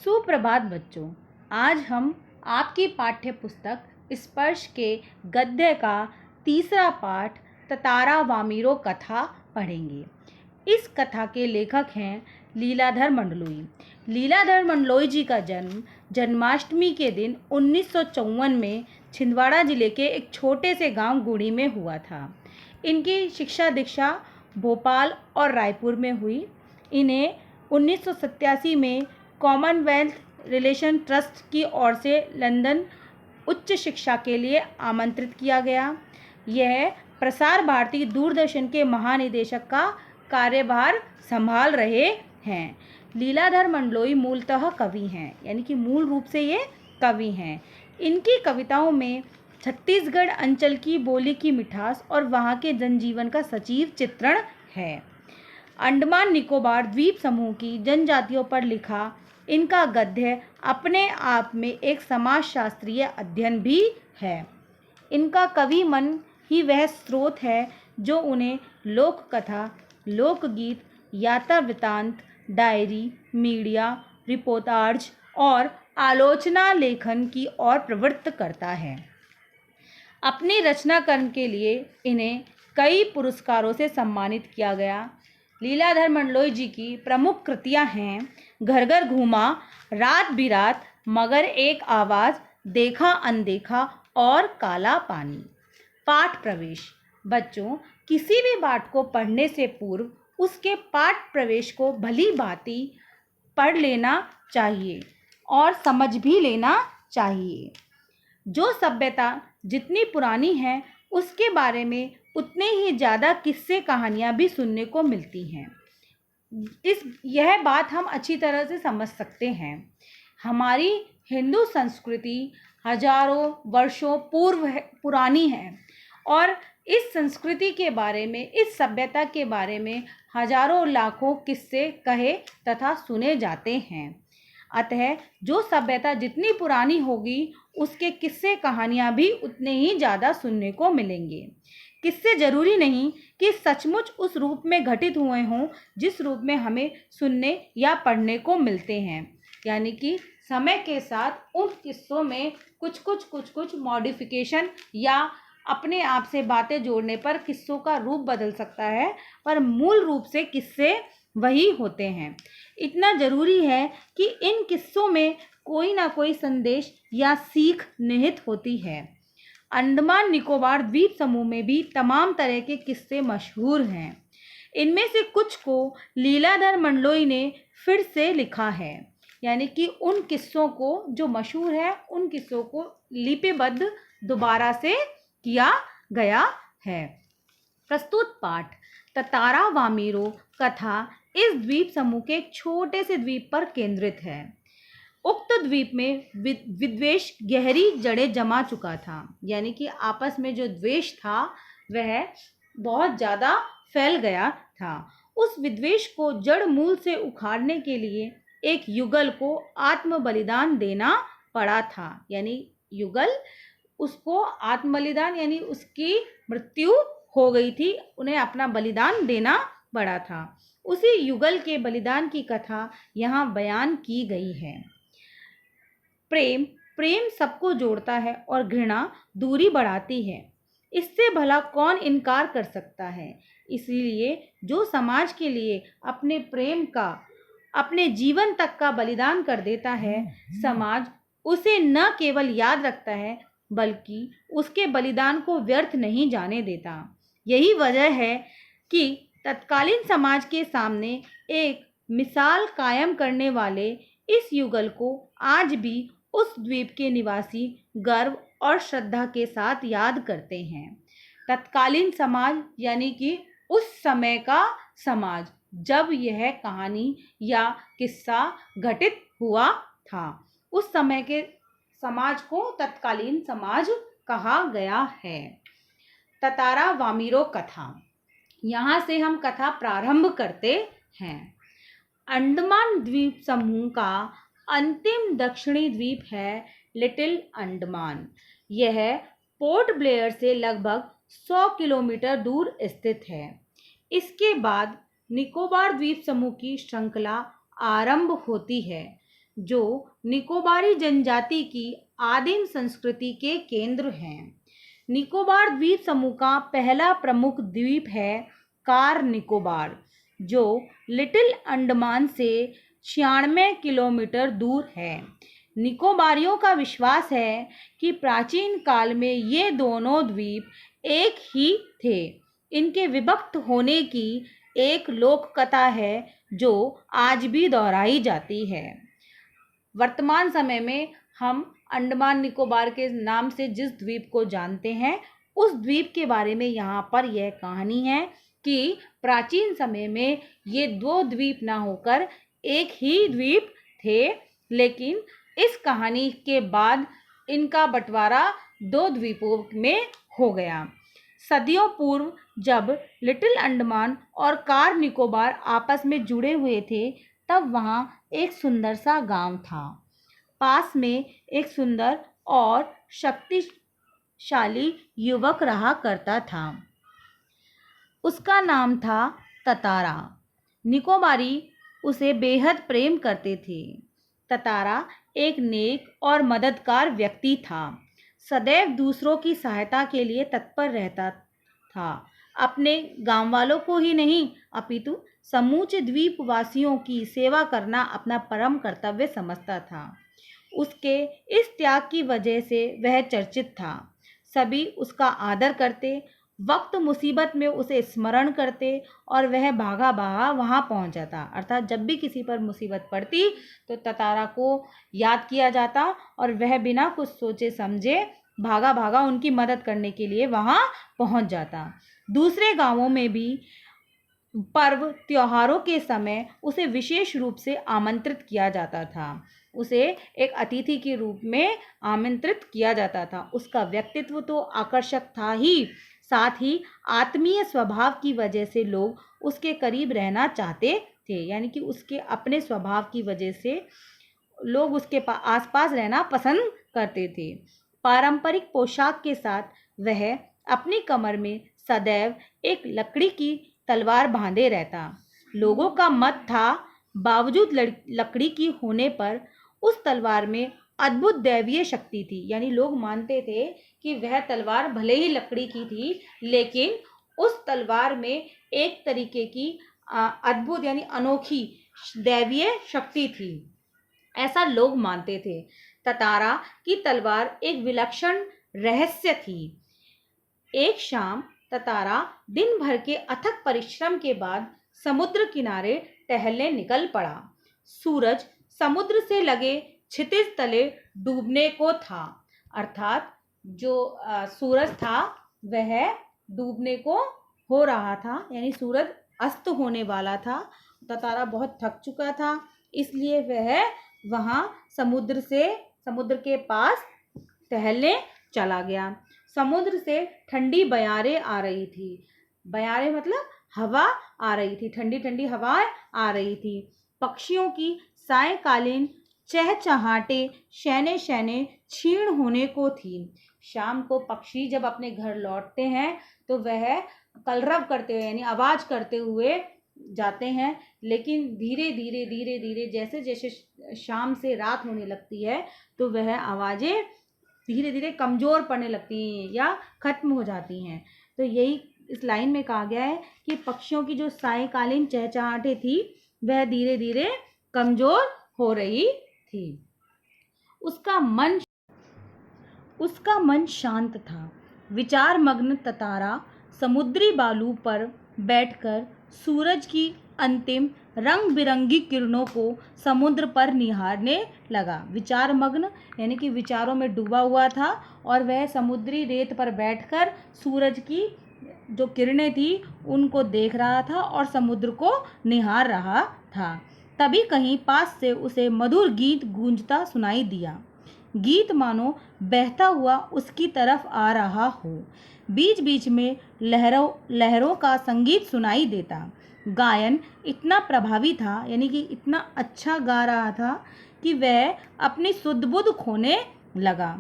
सुप्रभात बच्चों। आज हम आपकी पाठ्य पुस्तक स्पर्श के गद्य का तीसरा पाठ ततारा वामीरो कथा पढ़ेंगे। इस कथा के लेखक हैं लीलाधर मंडलोई। लीलाधर मंडलोई जी का जन्म जन्माष्टमी के दिन 1954 में छिंदवाड़ा जिले के एक छोटे से गांव गुड़ी में हुआ था। इनकी शिक्षा दीक्षा भोपाल और रायपुर में हुई। इन्हें 1987 में कॉमनवेल्थ रिलेशन ट्रस्ट की ओर से लंदन उच्च शिक्षा के लिए आमंत्रित किया गया। यह प्रसार भारती दूरदर्शन के महानिदेशक का कार्यभार संभाल रहे हैं। लीलाधर मंडलोई मूलतः कवि हैं, यानी कि मूल रूप से ये कवि हैं। इनकी कविताओं में छत्तीसगढ़ अंचल की बोली की मिठास और वहाँ के जनजीवन का सजीव चित्रण है। अंडमान निकोबार द्वीप समूह की जनजातियों पर लिखा इनका गद्य अपने आप में एक समाजशास्त्रीय अध्ययन भी है। इनका कवि मन ही वह स्रोत है जो उन्हें लोक कथा, लोकगीत, यात्रा वृत्तांत, डायरी, मीडिया रिपोर्टाज और आलोचना लेखन की ओर प्रवृत्त करता है। अपनी रचना कर्म के लिए इन्हें कई पुरस्कारों से सम्मानित किया गया। लीलाधर मंडलोई जी की प्रमुख कृतियां हैं घर घर घूमा, रात बिरात, मगर एक आवाज़, देखा अनदेखा और काला पानी। पाठ प्रवेश। बच्चों, किसी भी पाठ को पढ़ने से पूर्व उसके पाठ प्रवेश को भली भांति पढ़ लेना चाहिए और समझ भी लेना चाहिए। जो सभ्यता जितनी पुरानी है उसके बारे में उतने ही ज़्यादा किस्से कहानियाँ भी सुनने को मिलती हैं। यह बात हम अच्छी तरह से समझ सकते हैं। हमारी हिंदू संस्कृति हजारों वर्षों पुरानी है और इस संस्कृति के बारे में, इस सभ्यता के बारे में हजारों लाखों किस्से कहे तथा सुने जाते हैं। अतः जो सभ्यता जितनी पुरानी होगी उसके किस्से कहानियाँ भी उतने ही ज़्यादा सुनने को मिलेंगे। किस्से जरूरी नहीं कि सचमुच उस रूप में घटित हुए हों जिस रूप में हमें सुनने या पढ़ने को मिलते हैं, यानी कि समय के साथ उन किस्सों में कुछ मॉडिफिकेशन या अपने आप से बातें जोड़ने पर किस्सों का रूप बदल सकता है, पर मूल रूप से किस्से वही होते हैं। इतना ज़रूरी है कि इन किस्सों में कोई ना कोई संदेश या सीख निहित होती है। अंडमान निकोबार द्वीप समूह में भी तमाम तरह के किस्से मशहूर हैं। इनमें से कुछ को लीलाधर मंडलोई ने फिर से लिखा है, यानी कि उन किस्सों को जो मशहूर है उन किस्सों को लिपिबद्ध दोबारा से किया गया है। प्रस्तुत पाठ ततारा वामीरो कथा इस द्वीप समूह के एक छोटे से द्वीप पर केंद्रित है। उक्त द्वीप में विद्वेष गहरी जड़ें जमा चुका था, यानी कि आपस में जो द्वेष था वह बहुत ज़्यादा फैल गया था। उस विद्वेष को जड़ मूल से उखाड़ने के लिए एक युगल को आत्म बलिदान देना पड़ा था, यानी युगल उसको आत्म बलिदान यानी उसकी मृत्यु हो गई थी, उन्हें अपना बलिदान देना पड़ा था। उसी युगल के बलिदान की कथा यहाँ बयान की गई है। प्रेम सबको जोड़ता है और घृणा दूरी बढ़ाती है। इससे भला कौन इनकार कर सकता है। इसलिए जो समाज के लिए अपने प्रेम का, अपने जीवन तक का बलिदान कर देता है, समाज उसे न केवल याद रखता है बल्कि उसके बलिदान को व्यर्थ नहीं जाने देता। यही वजह है कि तत्कालीन समाज के सामने एक मिसाल कायम करने वाले इस युगल को आज भी उस द्वीप के निवासी गर्व और श्रद्धा के साथ याद करते हैं। तत्कालीन समाज यानी कि उस समय का समाज जब यह कहानी या किस्सा घटित हुआ था, उस समय के समाज को तत्कालीन समाज कहा गया है। ततारा वामीरो कथा, यहाँ से हम कथा प्रारंभ करते हैं। अंडमान द्वीप समूह का अंतिम दक्षिणी द्वीप है लिटिल अंडमान। यह पोर्ट ब्लेयर से लगभग 100 किलोमीटर दूर स्थित है। इसके बाद निकोबार द्वीप समूह की श्रृंखला आरंभ होती है जो निकोबारी जनजाति की आदिम संस्कृति के केंद्र हैं। निकोबार द्वीप समूह का पहला प्रमुख द्वीप है कार निकोबार, जो लिटिल अंडमान से 96 किलोमीटर दूर है। निकोबारियों का विश्वास है कि प्राचीन काल में ये दोनों द्वीप एक ही थे। इनके विभक्त होने की एक लोक कथा है जो आज भी दोहराई जाती है। वर्तमान समय में हम अंडमान निकोबार के नाम से जिस द्वीप को जानते हैं, उस द्वीप के बारे में यहाँ पर यह कहानी है कि प्राचीन समय में ये दो द्वीप ना होकर एक ही द्वीप थे, लेकिन इस कहानी के बाद इनका बंटवारा दो द्वीपों में हो गया। सदियों पूर्व जब लिटिल अंडमान और कार निकोबार आपस में जुड़े हुए थे, तब वहाँ एक सुंदर सा गांव था। पास में एक सुंदर और शक्तिशाली युवक रहा करता था। उसका नाम था ततारा। निकोबारी उसे बेहद प्रेम करते थे। ततारा एक नेक और मददगार व्यक्ति था। सदैव दूसरों की सहायता के लिए तत्पर रहता था। अपने गांव वालों को ही नहीं, अपितु समूचे द्वीपवासियों की सेवा करना अपना परम कर्तव्य समझता था। उसके इस त्याग की वजह से वह चर्चित था। सभी उसका आदर करते, वक्त मुसीबत में उसे स्मरण करते और वह भागा भागा वहाँ पहुँच जाता। अर्थात जब भी किसी पर मुसीबत पड़ती तो ततारा को याद किया जाता और वह बिना कुछ सोचे समझे भागा भागा उनकी मदद करने के लिए वहाँ पहुँच जाता। दूसरे गांवों में भी पर्व त्योहारों के समय उसे विशेष रूप से आमंत्रित किया जाता था। उसे एक अतिथि के रूप में आमंत्रित किया जाता था। उसका व्यक्तित्व तो आकर्षक था ही, साथ ही आत्मीय स्वभाव की वजह से लोग उसके करीब रहना चाहते थे। यानी कि उसके अपने स्वभाव की वजह से लोग उसके आसपास रहना पसंद करते थे। पारंपरिक पोशाक के साथ वह अपनी कमर में सदैव एक लकड़ी की तलवार बांधे रहता। लोगों का मत था, बावजूद लकड़ी की होने पर उस तलवार में अद्भुत दैवीय शक्ति थी। यानी लोग मानते थे कि वह तलवार भले ही लकड़ी की थी, लेकिन उस तलवार में एक तरीके की अद्भुत यानी अनोखी दैवीय शक्ति थी, ऐसा लोग मानते थे। ततारा की तलवार एक विलक्षण रहस्य थी। एक शाम ततारा दिन भर के अथक परिश्रम के बाद समुद्र किनारे टहलने निकल पड़ा। सूरज समुद्र से लगे क्षितिज तले डूबने को था। अर्थात जो सूरज था वह डूबने को हो रहा था, यानी सूरज अस्त होने वाला था। ततारा बहुत थक चुका था, इसलिए वह वहाँ समुद्र के पास टहलने चला गया। समुद्र से ठंडी बयारें आ रही थी। बयारें मतलब हवा आ रही थी, ठंडी ठंडी हवाएं आ रही थी। पक्षियों की सायंकालीन चहचहाटे शैने शैने क्षीण होने को थी। शाम को पक्षी जब अपने घर लौटते हैं तो वह कलरव करते हुए यानी आवाज़ करते हुए जाते हैं, लेकिन धीरे धीरे जैसे जैसे शाम से रात होने लगती है तो वह आवाज़ें धीरे धीरे कमज़ोर पड़ने लगती हैं या ख़त्म हो जाती हैं। तो यही इस लाइन में कहा गया है कि पक्षियों की जो सायंकालीन चहचहाटें थी वह धीरे धीरे कमज़ोर हो रही थी। उसका मन शांत था। विचार मग्न ततारा समुद्री बालू पर बैठकर सूरज की अंतिम रंग बिरंगी किरणों को समुद्र पर निहारने लगा। विचार मग्न यानी कि विचारों में डूबा हुआ था और वह समुद्री रेत पर बैठकर सूरज की जो किरणें थी उनको देख रहा था और समुद्र को निहार रहा था। तभी कहीं पास से उसे मधुर गीत गूंजता सुनाई दिया। गीत मानो बहता हुआ उसकी तरफ आ रहा हो। बीच बीच में लहरों का संगीत सुनाई देता। गायन इतना प्रभावी था, यानी कि इतना अच्छा गा रहा था कि वह अपनी सुध बुध खोने लगा।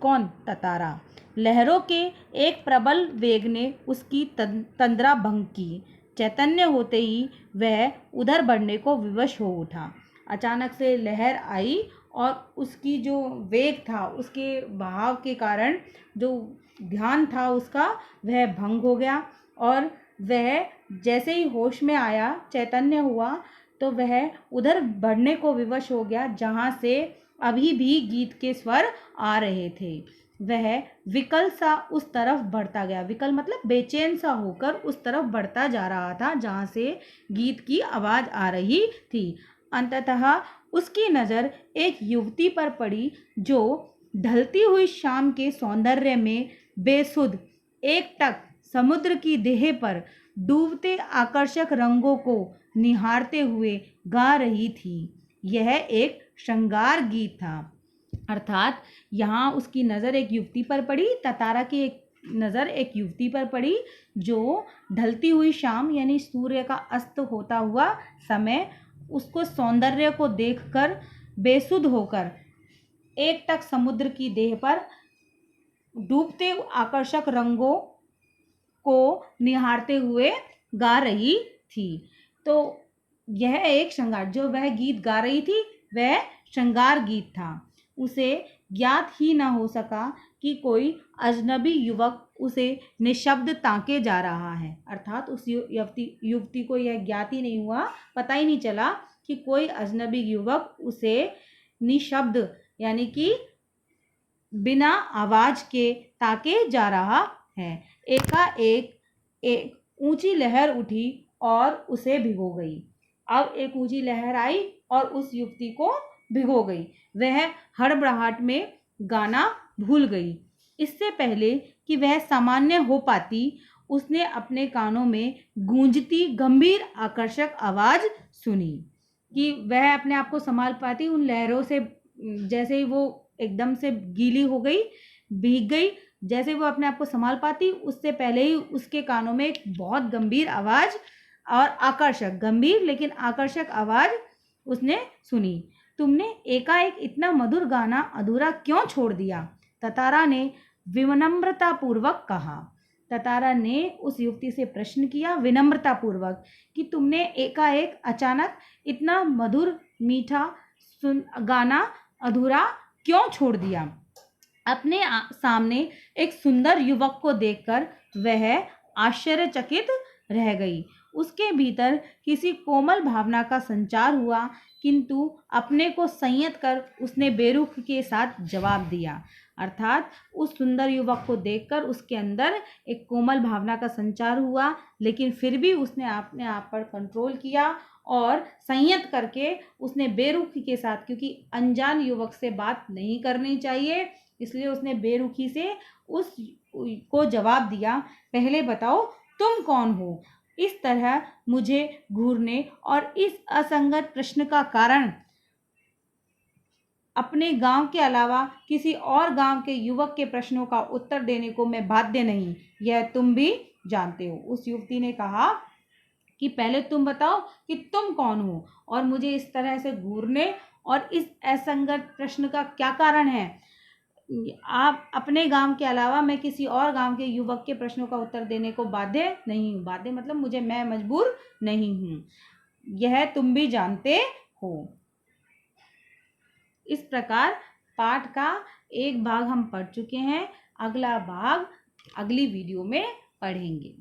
कौन? ततारा। लहरों के एक प्रबल वेग ने उसकी तंद्रा भंग की। चैतन्य होते ही वह उधर बढ़ने को विवश हो उठा। अचानक से लहर आई और उसकी जो वेग था, उसके बहाव के कारण जो ध्यान था उसका वह भंग हो गया और वह जैसे ही होश में आया, चैतन्य हुआ, तो वह उधर बढ़ने को विवश हो गया जहाँ से अभी भी गीत के स्वर आ रहे थे। वह विकल सा उस तरफ बढ़ता गया, विकल मतलब बेचैन सा होकर उस तरफ बढ़ता जा रहा था जहाँ से गीत की आवाज़ आ रही थी। अंततः उसकी नज़र एक युवती पर पड़ी जो ढलती हुई शाम के सौंदर्य में बेसुध एकटक समुद्र की देह पर डूबते आकर्षक रंगों को निहारते हुए गा रही थी। यह एक श्रृंगार गीत था, अर्थात यहाँ उसकी नज़र एक युवती पर पड़ी, ततारा की एक नज़र एक युवती पर पड़ी जो ढलती हुई शाम यानी सूर्य का अस्त होता हुआ समय उसको सौंदर्य को देखकर बेसुध होकर एकटक समुद्र की देह पर डूबते आकर्षक रंगों को निहारते हुए गा रही थी। तो यह एक श्रृंगार, जो वह गीत गा रही थी वह श्रृंगार गीत था। उसे ज्ञात ही न हो सका कि कोई अजनबी युवक उसे निशब्द ताके जा रहा है, अर्थात उस युवती को यह ज्ञात ही नहीं हुआ, पता ही नहीं चला कि कोई अजनबी युवक उसे निशब्द यानी कि बिना आवाज के ताके जा रहा है। एकाएक एक ऊंची लहर उठी और उसे भिगो गई। अब एक ऊंची लहर आई और उस युवती को भिगो गई। वह हड़बड़ाहट में गाना भूल गई। इससे पहले कि वह सामान्य हो पाती, उसने अपने कानों में गूंजती गंभीर आकर्षक आवाज सुनी। कि वह अपने आप को संभाल पाती उन लहरों से, जैसे ही वो एकदम से गीली हो गई, भीग गई, जैसे वो अपने आप को संभाल पाती उससे पहले ही उसके कानों में एक बहुत गंभीर आवाज़ और आकर्षक, गंभीर लेकिन आकर्षक आवाज़ उसने सुनी। तुमने एकाएक इतना मधुर गाना अधूरा क्यों छोड़ दिया? ततारा ने विनम्रतापूर्वक कहा। ततारा ने उस युवती से प्रश्न किया विनम्रतापूर्वक कि तुमने एकाएक अचानक इतना मधुर मीठा गाना अधूरा क्यों छोड़ दिया? अपने सामने एक सुंदर युवक को देखकर वह आश्चर्यचकित रह गई। उसके भीतर किसी कोमल भावना का संचार हुआ, किंतु अपने को संयत कर उसने बेरुख के साथ जवाब दिया। अर्थात उस सुंदर युवक को देखकर उसके अंदर एक कोमल भावना का संचार हुआ, लेकिन फिर भी उसने अपने आप पर कंट्रोल किया और संयत करके उसने बेरुखी के साथ, क्योंकि अनजान युवक से बात नहीं करनी चाहिए, इसलिए उसने बेरुखी से उस को जवाब दिया, पहले बताओ तुम कौन हो? इस तरह मुझे घूरने और इस असंगत प्रश्न का कारण अपने गांव के अलावा किसी और गांव के युवक के प्रश्नों का उत्तर देने को मैं बाध्य नहीं, यह तुम भी जानते हो। उस युवती ने कहा कि पहले तुम बताओ कि तुम कौन हो और मुझे इस तरह से घूरने और इस असंगत प्रश्न का क्या कारण है? आप अपने गांव के अलावा मैं किसी और गांव के युवक के प्रश्नों का उत्तर देने को बाध्य नहीं हूँ। बाध्य मतलब मैं मजबूर नहीं हूँ, यह तुम भी जानते हो। इस प्रकार पाठ का एक भाग हम पढ़ चुके हैं, अगला भाग अगली वीडियो में पढ़ेंगे।